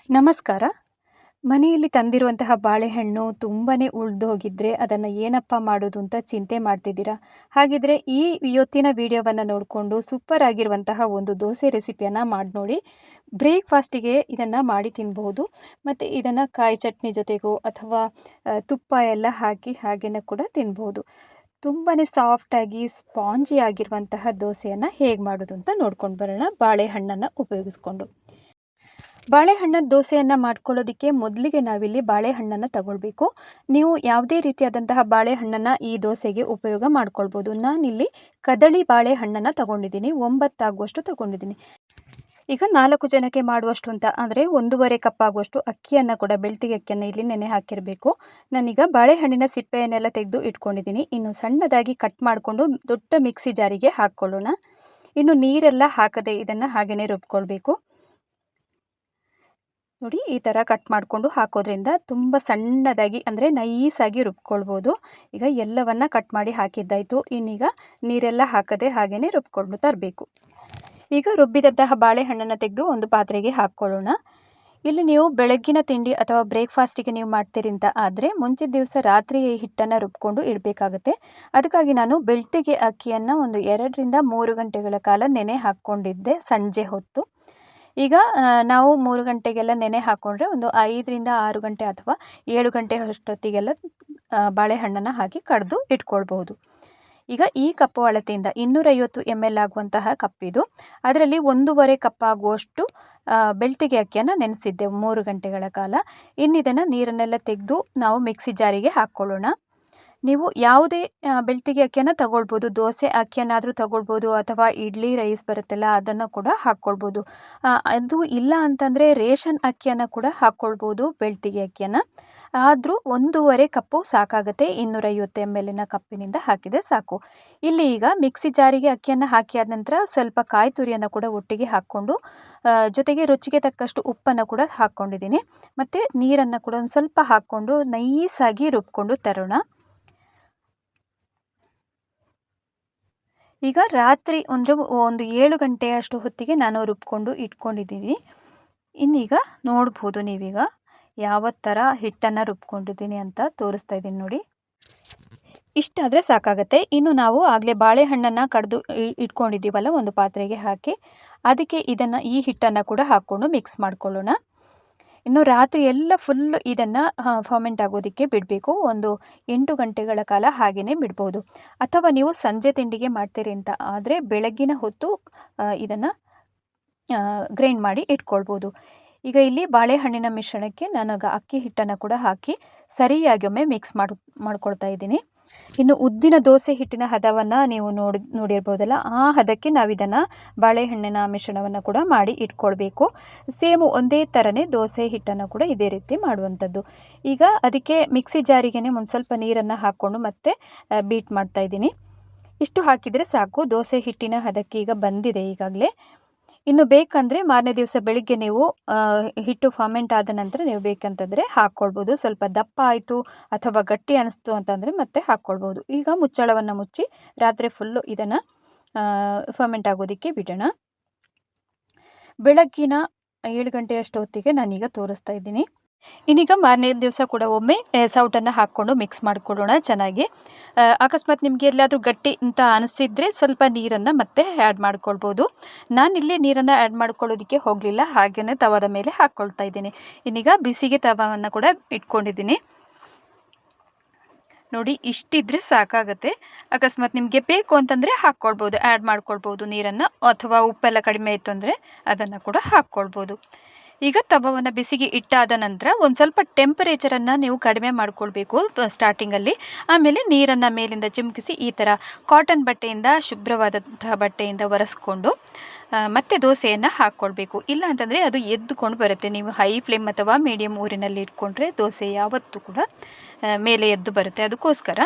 ನಮಸ್ಕಾರ. ಮನೆಯಲ್ಲಿ ತಂದಿರುವಂತಹ ಬಾಳೆಹಣ್ಣು ತುಂಬಾನೇ ಉಳಿದೋಗಿದ್ರೆ ಅದನ್ನು ಏನಪ್ಪ ಮಾಡೋದು ಅಂತ ಚಿಂತೆ ಮಾಡ್ತಿದ್ದೀರಾ? ಹಾಗಿದ್ರೆ ಇವತ್ತಿನ ವಿಡಿಯೋವನ್ನು ನೋಡಿಕೊಂಡು ಸೂಪರ್ ಆಗಿರುವಂತಹ ಒಂದು ದೋಸೆ ರೆಸಿಪಿಯನ್ನು ಮಾಡಿ ನೋಡಿ. ಬ್ರೇಕ್‌ಫಾಸ್ಟಿಗೆ ಇದನ್ನು ಮಾಡಿ ತಿನ್ನಬಹುದು. ಮತ್ತು ಇದನ್ನು ಕಾಯಿ ಚಟ್ನಿ ಜೊತೆಗೋ ಅಥವಾ ತುಪ್ಪ ಎಲ್ಲ ಹಾಕಿ ಹಾಗೇನೆ ಕೂಡ ತಿನ್ಬೋದು. ತುಂಬಾನೇ ಸಾಫ್ಟಾಗಿ ಸ್ಪಾಂಜಿ ಆಗಿರುವಂತಹ ದೋಸೆಯನ್ನು ಹೇಗೆ ಮಾಡೋದು ಅಂತ ನೋಡ್ಕೊಂಡು ಬರೋಣ ಬಾಳೆಹಣ್ಣನ್ನು ಉಪಯೋಗಿಸ್ಕೊಂಡು. ಬಾಳೆಹಣ್ಣಿನ ದೋಸೆಯನ್ನು ಮಾಡ್ಕೊಳ್ಳೋದಕ್ಕೆ ಮೊದಲಿಗೆ ನಾವಿಲ್ಲಿ ಬಾಳೆಹಣ್ಣನ್ನು ತಗೊಳ್ಬೇಕು. ನೀವು ಯಾವುದೇ ರೀತಿಯಾದಂತಹ ಬಾಳೆಹಣ್ಣನ್ನು ಈ ದೋಸೆಗೆ ಉಪಯೋಗ ಮಾಡ್ಕೊಳ್ಬೋದು. ನಾನಿಲ್ಲಿ ಕದಳಿ ಬಾಳೆಹಣ್ಣನ್ನು ತಗೊಂಡಿದ್ದೀನಿ, 9 ಆಗುವಷ್ಟು ತಗೊಂಡಿದ್ದೀನಿ. ಈಗ 4 ಜನಕ್ಕೆ ಮಾಡುವಷ್ಟು ಅಂತ ಅಂದರೆ 1.5 ಕಪ್ ಆಗುವಷ್ಟು ಅಕ್ಕಿಯನ್ನು ಕೂಡ ಬೆಳ್ತಿಗೆ ಅಕ್ಕಿಯನ್ನು ಇಲ್ಲಿ ನೆನೆ ಹಾಕಿರಬೇಕು. ನಾನೀಗ ಬಾಳೆಹಣ್ಣಿನ ಸಿಪ್ಪೆಯನ್ನೆಲ್ಲ ತೆಗೆದು ಇಟ್ಕೊಂಡಿದ್ದೀನಿ. ಇನ್ನು ಸಣ್ಣದಾಗಿ ಕಟ್ ಮಾಡಿಕೊಂಡು ದೊಡ್ಡ ಮಿಕ್ಸಿ ಜಾರಿಗೆ ಹಾಕ್ಕೊಳ್ಳೋಣ. ಇನ್ನು ನೀರೆಲ್ಲ ಹಾಕದೆ ಇದನ್ನು ಹಾಗೆಯೇ ರುಬ್ಕೊಳ್ಬೇಕು. ನೋಡಿ, ಈ ಥರ ಕಟ್ ಮಾಡಿಕೊಂಡು ಹಾಕೋದ್ರಿಂದ ತುಂಬ ಸಣ್ಣದಾಗಿ ಅಂದರೆ ನೈಸಾಗಿ ರುಬ್ಕೊಳ್ಬೋದು. ಈಗ ಎಲ್ಲವನ್ನು ಕಟ್ ಮಾಡಿ ಹಾಕಿದ್ದಾಯಿತು. ಇನ್ನೀಗ ನೀರೆಲ್ಲ ಹಾಕದೆ ಹಾಗೆಯೇ ರುಬ್ಕೊಂಡು ತರಬೇಕು. ಈಗ ರುಬ್ಬಿದಂತಹ ಬಾಳೆಹಣ್ಣನ್ನು ತೆಗೆದು ಒಂದು ಪಾತ್ರೆಗೆ ಹಾಕ್ಕೊಳ್ಳೋಣ. ಇಲ್ಲಿ ನೀವು ಬೆಳಗ್ಗಿನ ತಿಂಡಿ ಅಥವಾ ಬ್ರೇಕ್‌ಫಾಸ್ಟಿಗೆ ನೀವು ಮಾಡ್ತೀರಿ ಅಂತ ಆದರೆ ಮುಂಚಿನ ದಿವಸ ರಾತ್ರಿ ಹಿಟ್ಟನ್ನು ರುಬ್ಕೊಂಡು ಇಡಬೇಕಾಗುತ್ತೆ. ಅದಕ್ಕಾಗಿ ನಾನು ಬೆಳ್ತಿಗೆ ಅಕ್ಕಿಯನ್ನು ಒಂದು 2ರಿಂದ 3 ಗಂಟೆಗಳ ಕಾಲ ನೆನೆ ಹಾಕ್ಕೊಂಡಿದ್ದೆ ಸಂಜೆ ಹೊತ್ತು. ಈಗ ನಾವು 3 ಗಂಟೆಗೆಲ್ಲ ನೆನೆ ಹಾಕ್ಕೊಂಡ್ರೆ ಒಂದು 5ರಿಂದ 6 ಗಂಟೆ ಅಥವಾ 7 ಗಂಟೆ ಅಷ್ಟೊತ್ತಿಗೆಲ್ಲ ಬಾಳೆಹಣ್ಣನ್ನು ಹಾಕಿ ಕಡಿದು ಇಟ್ಕೊಳ್ಬಹುದು. ಈಗ ಈ ಕಪ್ಪು ಅಳತೆಯಿಂದ 250 ml ಆಗುವಂತಹ ಕಪ್ಪಿದು. ಅದರಲ್ಲಿ 1.5 ಕಪ್ ಆಗುವಷ್ಟು ಬೆಳ್ತಿಗೆ ಅಕ್ಕಿಯನ್ನು ನೆನೆಸಿದ್ದೆ 3 ಗಂಟೆಗಳ ಕಾಲ. ಇನ್ನಿದನ್ನು ನೀರನ್ನೆಲ್ಲ ತೆಗೆದು ನಾವು ಮಿಕ್ಸಿ ಜಾರಿಗೆ ಹಾಕ್ಕೊಳ್ಳೋಣ. ನೀವು ಯಾವುದೇ ಬೆಳ್ತಿಗೆ ಅಕ್ಕಿಯನ್ನು ತಗೊಳ್ಬೋದು. ದೋಸೆ ಅಕ್ಕಿಯನ್ನಾದರೂ ತಗೊಳ್ಬೋದು ಅಥವಾ ಇಡ್ಲಿ ರೈಸ್ ಬರುತ್ತಲ್ಲ ಅದನ್ನು ಕೂಡ ಹಾಕ್ಕೊಳ್ಬೋದು. ಅದು ಇಲ್ಲ ಅಂತಂದರೆ ರೇಷನ್ ಅಕ್ಕಿಯನ್ನು ಕೂಡ ಹಾಕ್ಕೊಳ್ಬೋದು ಬೆಳ್ತಿಗೆ ಅಕ್ಕಿಯನ್ನು. ಆದರೂ 1.5 ಕಪ್ಪು ಸಾಕಾಗುತ್ತೆ. 250 ml ಕಪ್ಪಿನಿಂದ ಹಾಕಿದರೆ ಸಾಕು. ಇಲ್ಲಿ ಈಗ ಮಿಕ್ಸಿ ಜಾರಿಗೆ ಅಕ್ಕಿಯನ್ನು ಹಾಕಿ ಆದ ನಂತರ ಸ್ವಲ್ಪ ಕಾಯಿ ತುರಿಯನ್ನು ಕೂಡ ಒಟ್ಟಿಗೆ ಹಾಕ್ಕೊಂಡು ಜೊತೆಗೆ ರುಚಿಗೆ ತಕ್ಕಷ್ಟು ಉಪ್ಪನ್ನು ಕೂಡ ಹಾಕ್ಕೊಂಡಿದ್ದೀನಿ. ಮತ್ತು ನೀರನ್ನು ಕೂಡ ಒಂದು ಸ್ವಲ್ಪ ಹಾಕ್ಕೊಂಡು ನೈಸಾಗಿ ರುಬ್ಕೊಂಡು ತರೋಣ. ಈಗ ರಾತ್ರಿ ಒಂದು 7 ಗಂಟೆಯಷ್ಟು ಹೊತ್ತಿಗೆ ನಾನು ರುಬ್ಕೊಂಡು ಇಟ್ಕೊಂಡಿದ್ದೀನಿ. ಇನ್ನೀಗ ನೋಡ್ಬೋದು ನೀವೀಗ ಯಾವ ಥರ ಹಿಟ್ಟನ್ನು ರುಬ್ಕೊಂಡಿದ್ದೀನಿ ಅಂತ ತೋರಿಸ್ತಾ ಇದ್ದೀನಿ ನೋಡಿ. ಇಷ್ಟಾದರೆ ಸಾಕಾಗುತ್ತೆ. ಇನ್ನು ನಾವು ಆಗಲೇ ಬಾಳೆಹಣ್ಣನ್ನು ಕಡಿದು ಇಟ್ಕೊಂಡಿದ್ದೀವಲ್ಲ ಒಂದು ಪಾತ್ರೆಗೆ ಹಾಕಿ ಅದಕ್ಕೆ ಈ ಹಿಟ್ಟನ್ನು ಕೂಡ ಹಾಕ್ಕೊಂಡು ಮಿಕ್ಸ್ ಮಾಡ್ಕೊಳ್ಳೋಣ. ಇನ್ನು ರಾತ್ರಿ ಎಲ್ಲ ಫುಲ್ ಇದನ್ನು ಫರ್ಮೆಂಟ್ ಆಗೋದಕ್ಕೆ ಬಿಡಬೇಕು. ಒಂದು 8 ಗಂಟೆಗಳ ಕಾಲ ಹಾಗೆಯೇ ಬಿಡ್ಬೋದು. ಅಥವಾ ನೀವು ಸಂಜೆ ತಿಂಡಿಗೆ ಮಾಡ್ತೀರಿ ಅಂತ ಆದರೆ ಬೆಳಗ್ಗಿನ ಹೊತ್ತು ಇದನ್ನು ಗ್ರೈಂಡ್ ಮಾಡಿ ಇಟ್ಕೊಳ್ಬೋದು. ಈಗ ಇಲ್ಲಿ ಬಾಳೆಹಣ್ಣಿನ ಮಿಶ್ರಣಕ್ಕೆ ನಾನು ಅಕ್ಕಿ ಹಿಟ್ಟನ್ನು ಕೂಡ ಹಾಕಿ ಸರಿಯಾಗಿ ಒಮ್ಮೆ ಮಿಕ್ಸ್ ಮಾಡ್ಕೊಳ್ತಾ ಇದ್ದೀನಿ. ಇನ್ನು ಉದ್ದಿನ ದೋಸೆ ಹಿಟ್ಟಿನ ಹದವನ್ನು ನೀವು ನೋಡಿರ್ಬೋದಲ್ಲ, ಆ ಹದಕ್ಕೆ ನಾವು ಇದನ್ನು ಬಾಳೆಹಣ್ಣಿನ ಮಿಶ್ರಣವನ್ನು ಕೂಡ ಮಾಡಿ ಇಟ್ಕೊಳ್ಬೇಕು. ಸೇಮು ಒಂದೇ ಥರನೇ ದೋಸೆ ಹಿಟ್ಟನ್ನು ಕೂಡ ಇದೇ ರೀತಿ ಮಾಡುವಂಥದ್ದು. ಈಗ ಅದಕ್ಕೆ ಮಿಕ್ಸಿ ಜಾರಿಗೇ ಒಂದು ಸ್ವಲ್ಪ ನೀರನ್ನು ಹಾಕ್ಕೊಂಡು ಮತ್ತೆ ಬೀಟ್ ಮಾಡ್ತಾ ಇದ್ದೀನಿ. ಇಷ್ಟು ಹಾಕಿದರೆ ಸಾಕು. ದೋಸೆ ಹಿಟ್ಟಿನ ಹದಕ್ಕೆ ಈಗ ಬಂದಿದೆ ಈಗಾಗಲೇ. ಇನ್ನು ಬೇಕಂದರೆ ಮಾರನೇ ದಿವಸ ಬೆಳಿಗ್ಗೆ ನೀವು ಹಿಟ್ಟು ಫರ್ಮೆಂಟ್ ಆದ ನಂತರ ನೀವು ಬೇಕಂತಂದರೆ ಹಾಕ್ಕೊಳ್ಬೋದು. ಸ್ವಲ್ಪ ದಪ್ಪ ಆಯಿತು ಅಥವಾ ಗಟ್ಟಿ ಅನ್ನಿಸ್ತು ಅಂತಂದರೆ ಮತ್ತೆ ಹಾಕ್ಕೊಳ್ಬೋದು. ಈಗ ಮುಚ್ಚಳವನ್ನು ಮುಚ್ಚಿ ರಾತ್ರಿ ಫುಲ್ಲು ಇದನ್ನು ಫರ್ಮೆಂಟ್ ಆಗೋದಕ್ಕೆ ಬಿಡೋಣ. ಬೆಳಗ್ಗಿನ 7 ಗಂಟೆಯಷ್ಟು ಹೊತ್ತಿಗೆ ನಾನೀಗ ತೋರಿಸ್ತಾ ಇದ್ದೀನಿ. ಇನ್ನೀಗ ಮಾರನೇ ದಿವಸ ಕೂಡ ಒಮ್ಮೆ ಸೌಟನ್ನು ಹಾಕ್ಕೊಂಡು ಮಿಕ್ಸ್ ಮಾಡಿಕೊಳ್ಳೋಣ ಚೆನ್ನಾಗಿ. ಅಕಸ್ಮಾತ್ ನಿಮಗೆ ಎಲ್ಲಾದರೂ ಗಟ್ಟಿ ಅಂತ ಅನಿಸಿದರೆ ಸ್ವಲ್ಪ ನೀರನ್ನು ಮತ್ತೆ ಆ್ಯಡ್ ಮಾಡ್ಕೊಳ್ಬೋದು. ನಾನಿಲ್ಲಿ ನೀರನ್ನು ಆ್ಯಡ್ ಮಾಡ್ಕೊಳ್ಳೋದಕ್ಕೆ ಹೋಗಲಿಲ್ಲ, ಹಾಗೆಯೇ ತವದ ಮೇಲೆ ಹಾಕ್ಕೊಳ್ತಾ ಇದ್ದೀನಿ. ಇನ್ನೀಗ ಬಿಸಿಗೆ ತವವನ್ನು ಕೂಡ ಇಟ್ಕೊಂಡಿದ್ದೀನಿ ನೋಡಿ. ಇಷ್ಟಿದ್ರೆ ಸಾಕಾಗುತ್ತೆ. ಅಕಸ್ಮಾತ್ ನಿಮಗೆ ಬೇಕು ಅಂತಂದರೆ ಹಾಕ್ಕೊಳ್ಬೋದು, ಆ್ಯಡ್ ಮಾಡ್ಕೊಳ್ಬೋದು ನೀರನ್ನು. ಅಥವಾ ಉಪ್ಪೆಲ್ಲ ಕಡಿಮೆ ಇತ್ತು ಅಂದರೆ ಅದನ್ನು ಕೂಡ ಹಾಕ್ಕೊಳ್ಬೋದು. ಈಗ ತವವನ್ನು ಬಿಸಿಗೆ ಇಟ್ಟಾದ ನಂತರ ಒಂದು ಸ್ವಲ್ಪ ಟೆಂಪರೇಚರನ್ನು ನೀವು ಕಡಿಮೆ ಮಾಡ್ಕೊಳ್ಬೇಕು ಸ್ಟಾರ್ಟಿಂಗಲ್ಲಿ. ಆಮೇಲೆ ನೀರನ್ನು ಮೇಲಿಂದ ಚಿಮುಕಿಸಿ ಈ ಥರ ಕಾಟನ್ ಬಟ್ಟೆಯಿಂದ, ಶುಭ್ರವಾದಂತಹ ಬಟ್ಟೆಯಿಂದ ಒರೆಸ್ಕೊಂಡು ಮತ್ತೆ ದೋಸೆಯನ್ನು ಹಾಕ್ಕೊಳ್ಬೇಕು. ಇಲ್ಲ ಅಂತಂದರೆ ಅದು ಎದ್ದುಕೊಂಡು ಬರುತ್ತೆ. ನೀವು ಹೈ ಫ್ಲೇಮ್ ಅಥವಾ ಮೀಡಿಯಮ್ ಊರಿನಲ್ಲಿ ಇಟ್ಕೊಂಡ್ರೆ ದೋಸೆ ಯಾವತ್ತೂ ಕೂಡ ಮೇಲೆ ಎದ್ದು ಬರುತ್ತೆ. ಅದಕ್ಕೋಸ್ಕರ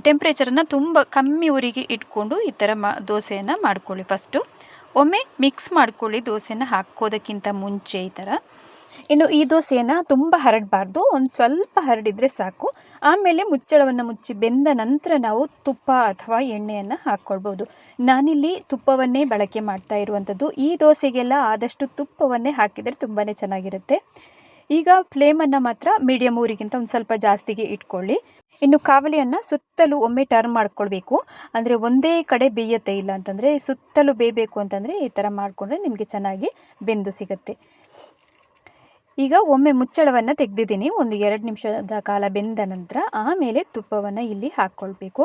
ಟೆಂಪ್ರೇಚರನ್ನು ತುಂಬ ಕಮ್ಮಿ ಊರಿಗೆ ಇಟ್ಕೊಂಡು ಈ ಥರ ದೋಸೆಯನ್ನು ಮಾಡ್ಕೊಳ್ಳಿ. ಫಸ್ಟು ಒಮ್ಮೆ ಮಿಕ್ಸ್ ಮಾಡ್ಕೊಳ್ಳಿ ದೋಸೆನ ಹಾಕೋದಕ್ಕಿಂತ ಮುಂಚೆ ಈ ಥರ. ಇನ್ನು ಈ ದೋಸೆಯನ್ನು ತುಂಬ ಹರಡಬಾರ್ದು, ಒಂದು ಸ್ವಲ್ಪ ಹರಡಿದರೆ ಸಾಕು. ಆಮೇಲೆ ಮುಚ್ಚಳವನ್ನು ಮುಚ್ಚಿ ಬೆಂದ ನಂತರ ನಾವು ತುಪ್ಪ ಅಥವಾ ಎಣ್ಣೆಯನ್ನು ಹಾಕ್ಕೊಳ್ಬೋದು. ನಾನಿಲ್ಲಿ ತುಪ್ಪವನ್ನೇ ಬಳಕೆ ಮಾಡ್ತಾ ಇರುವಂಥದ್ದು. ಈ ದೋಸೆಗೆಲ್ಲ ಆದಷ್ಟು ತುಪ್ಪವನ್ನೇ ಹಾಕಿದರೆ ತುಂಬಾ ಚೆನ್ನಾಗಿರುತ್ತೆ. ಈಗ ಫ್ಲೇಮನ್ನು ಮಾತ್ರ ಮೀಡಿಯಮ್ ಊರಿಗಿಂತ ಒಂದು ಸ್ವಲ್ಪ ಜಾಸ್ತಿಗೆ ಇಟ್ಕೊಳ್ಳಿ. ಇನ್ನು ಕಾವಲಿಯನ್ನು ಸುತ್ತಲೂ ಒಮ್ಮೆ ಟರ್ನ್ ಮಾಡ್ಕೊಳ್ಬೇಕು. ಅಂದರೆ ಒಂದೇ ಕಡೆ ಬೇಯುತ್ತೆ, ಇಲ್ಲ ಅಂತಂದರೆ ಸುತ್ತಲೂ ಬೇಯಬೇಕು ಅಂತಂದರೆ ಈ ಥರ ಮಾಡಿಕೊಂಡ್ರೆ ನಿಮಗೆ ಚೆನ್ನಾಗಿ ಬೆಂದು ಸಿಗುತ್ತೆ. ಈಗ ಒಮ್ಮೆ ಮುಚ್ಚಳವನ್ನು ತೆಗೆದಿದ್ದೀನಿ. ಒಂದು 2 ನಿಮಿಷದ ಕಾಲ ಬೆಂದ ನಂತರ ಆಮೇಲೆ ತುಪ್ಪವನ್ನು ಇಲ್ಲಿ ಹಾಕ್ಕೊಳ್ಬೇಕು.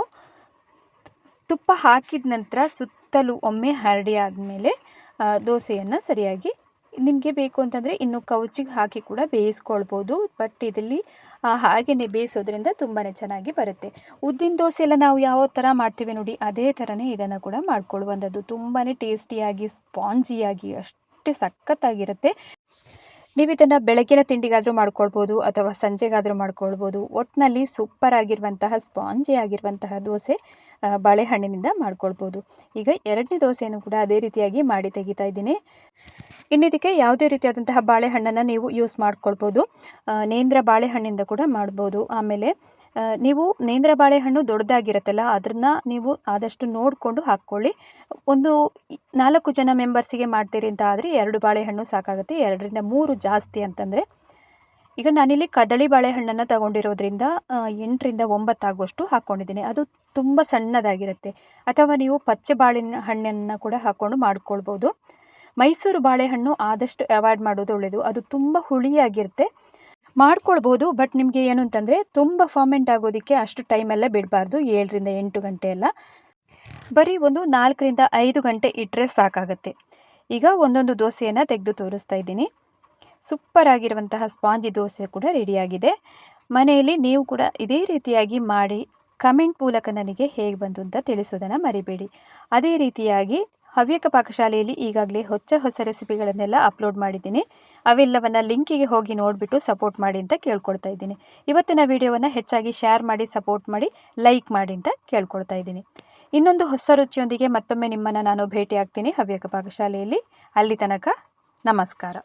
ತುಪ್ಪ ಹಾಕಿದ ನಂತರ ಸುತ್ತಲೂ ಒಮ್ಮೆ ಹರಡಿ ಆದಮೇಲೆ ದೋಸೆಯನ್ನು ಸರಿಯಾಗಿ ನಿಮಗೆ ಬೇಕು ಅಂತಂದರೆ ಇನ್ನು ಕೌಚಿಗೆ ಹಾಕಿ ಕೂಡ ಬೇಯಿಸ್ಕೊಳ್ಬೋದು. ಬಟ್ ಇದರಲ್ಲಿ ಹಾಗೆಯೇ ಬೇಯಿಸೋದ್ರಿಂದ ತುಂಬಾ ಚೆನ್ನಾಗಿ ಬರುತ್ತೆ. ಉದ್ದಿನ ದೋಸೆ ಎಲ್ಲ ನಾವು ಯಾವ ಥರ ಮಾಡ್ತೀವಿ ನೋಡಿ, ಅದೇ ಥರನೇ ಇದನ್ನು ಕೂಡ ಮಾಡ್ಕೊಳ್ಳುವಂಥದ್ದು. ತುಂಬಾ ಟೇಸ್ಟಿಯಾಗಿ ಸ್ಪಾಂಜಿಯಾಗಿ ಅಷ್ಟೇ ಸಖತ್ತಾಗಿರುತ್ತೆ. ನೀವು ಇದನ್ನು ಬೆಳಗಿನ ತಿಂಡಿಗಾದರೂ ಮಾಡ್ಕೊಳ್ಬೋದು ಅಥವಾ ಸಂಜೆಗಾದರೂ ಮಾಡ್ಕೊಳ್ಬೋದು. ಒಟ್ಟಿನಲ್ಲಿ ಸೂಪರ್ ಆಗಿರುವಂತಹ ಸ್ಪಾಂಜಿ ಆಗಿರುವಂತಹ ದೋಸೆ ಬಾಳೆಹಣ್ಣಿನಿಂದ ಮಾಡ್ಕೊಳ್ಬೋದು. ಈಗ 2ನೇ ದೋಸೆಯನ್ನು ಕೂಡ ಅದೇ ರೀತಿಯಾಗಿ ಮಾಡಿ ತೆಗಿತಾ ಇದ್ದೀನಿ. ಇನ್ನಿದಕ್ಕೆ ಯಾವುದೇ ರೀತಿಯಾದಂತಹ ಬಾಳೆಹಣ್ಣನ್ನು ನೀವು ಯೂಸ್ ಮಾಡ್ಕೊಳ್ಬೋದು. ನೇಂದ್ರ ಬಾಳೆಹಣ್ಣಿಂದ ಕೂಡ ಮಾಡ್ಬೋದು. ಆಮೇಲೆ ನೀವು ನೇಂದ್ರ ಬಾಳೆಹಣ್ಣು ದೊಡ್ಡದಾಗಿರುತ್ತಲ್ಲ, ಅದನ್ನು ನೀವು ಆದಷ್ಟು ನೋಡಿಕೊಂಡು ಹಾಕ್ಕೊಳ್ಳಿ. ಒಂದು 4 ಜನ ಮೆಂಬರ್ಸಿಗೆ ಮಾಡ್ತೀರಿ ಅಂತ ಆದರೆ 2 ಬಾಳೆಹಣ್ಣು ಸಾಕಾಗುತ್ತೆ. 2ರಿಂದ 3 ಜಾಸ್ತಿ ಅಂತಂದರೆ. ಈಗ ನಾನಿಲ್ಲಿ ಕದಳಿ ಬಾಳೆಹಣ್ಣನ್ನು ತಗೊಂಡಿರೋದ್ರಿಂದ 8ರಿಂದ 9 ಆಗುವಷ್ಟು ಹಾಕ್ಕೊಂಡಿದ್ದೀನಿ. ಅದು ತುಂಬ ಸಣ್ಣದಾಗಿರುತ್ತೆ. ಅಥವಾ ನೀವು ಪಚ್ಚೆ ಬಾಳೆಹಣ್ಣನ್ನು ಕೂಡ ಹಾಕ್ಕೊಂಡು ಮಾಡ್ಕೊಳ್ಬೋದು. ಮೈಸೂರು ಬಾಳೆಹಣ್ಣು ಆದಷ್ಟು ಅವಾಯ್ಡ್ ಮಾಡೋದು ಒಳ್ಳೆಯದು. ಅದು ತುಂಬ ಹುಳಿಯಾಗಿರುತ್ತೆ. ಮಾಡ್ಕೊಳ್ಬೋದು, ಬಟ್ ನಿಮಗೆ ಏನು ಅಂತಂದರೆ ತುಂಬ ಫರ್ಮೆಂಟ್ ಆಗೋದಕ್ಕೆ ಅಷ್ಟು ಟೈಮೆಲ್ಲ ಬಿಡಬಾರ್ದು. 7ರಿಂದ 8 ಗಂಟೆ ಎಲ್ಲ, ಬರೀ ಒಂದು 4ರಿಂದ 5 ಗಂಟೆ ಇಟ್ಟರೆ ಸಾಕಾಗುತ್ತೆ. ಈಗ ಒಂದೊಂದು ದೋಸೆಯನ್ನು ತೆಗೆದು ತೋರಿಸ್ತಾ ಇದ್ದೀನಿ. ಸೂಪರ್ ಆಗಿರುವಂತಹ ಸ್ಪಾಂಜಿ ದೋಸೆ ಕೂಡ ರೆಡಿಯಾಗಿದೆ. ಮನೆಯಲ್ಲಿ ನೀವು ಕೂಡ ಇದೇ ರೀತಿಯಾಗಿ ಮಾಡಿ ಕಮೆಂಟ್ ಮೂಲಕ ನನಗೆ ಹೇಗೆ ಬಂತು ಅಂತ ತಿಳಿಸೋದನ್ನು ಮರಿಬೇಡಿ. ಅದೇ ರೀತಿಯಾಗಿ ಹವ್ಯಕ ಪಾಕಶಾಲೆಯಲ್ಲಿ ಈಗಾಗಲೇ ಹೊಸ ರೆಸಿಪಿಗಳನ್ನೆಲ್ಲ ಅಪ್ಲೋಡ್ ಮಾಡಿದ್ದೀನಿ. ಅವೆಲ್ಲವನ್ನು ಲಿಂಕಿಗೆ ಹೋಗಿ ನೋಡಿಬಿಟ್ಟು ಸಪೋರ್ಟ್ ಮಾಡಿ ಅಂತ ಕೇಳ್ಕೊಳ್ತಾ ಇದ್ದೀನಿ. ಇವತ್ತಿನ ವಿಡಿಯೋವನ್ನು ಹೆಚ್ಚಾಗಿ ಶೇರ್ ಮಾಡಿ, ಸಪೋರ್ಟ್ ಮಾಡಿ, ಲೈಕ್ ಮಾಡಿ ಅಂತ ಕೇಳ್ಕೊಳ್ತಾ ಇದ್ದೀನಿ. ಇನ್ನೊಂದು ಹೊಸ ರುಚಿಯೊಂದಿಗೆ ಮತ್ತೊಮ್ಮೆ ನಿಮ್ಮನ್ನು ನಾನು ಭೇಟಿ ಆಗ್ತೀನಿ ಹವ್ಯಕ ಪಾಕಶಾಲೆಯಲ್ಲಿ. ಅಲ್ಲಿ ತನಕ ನಮಸ್ಕಾರ.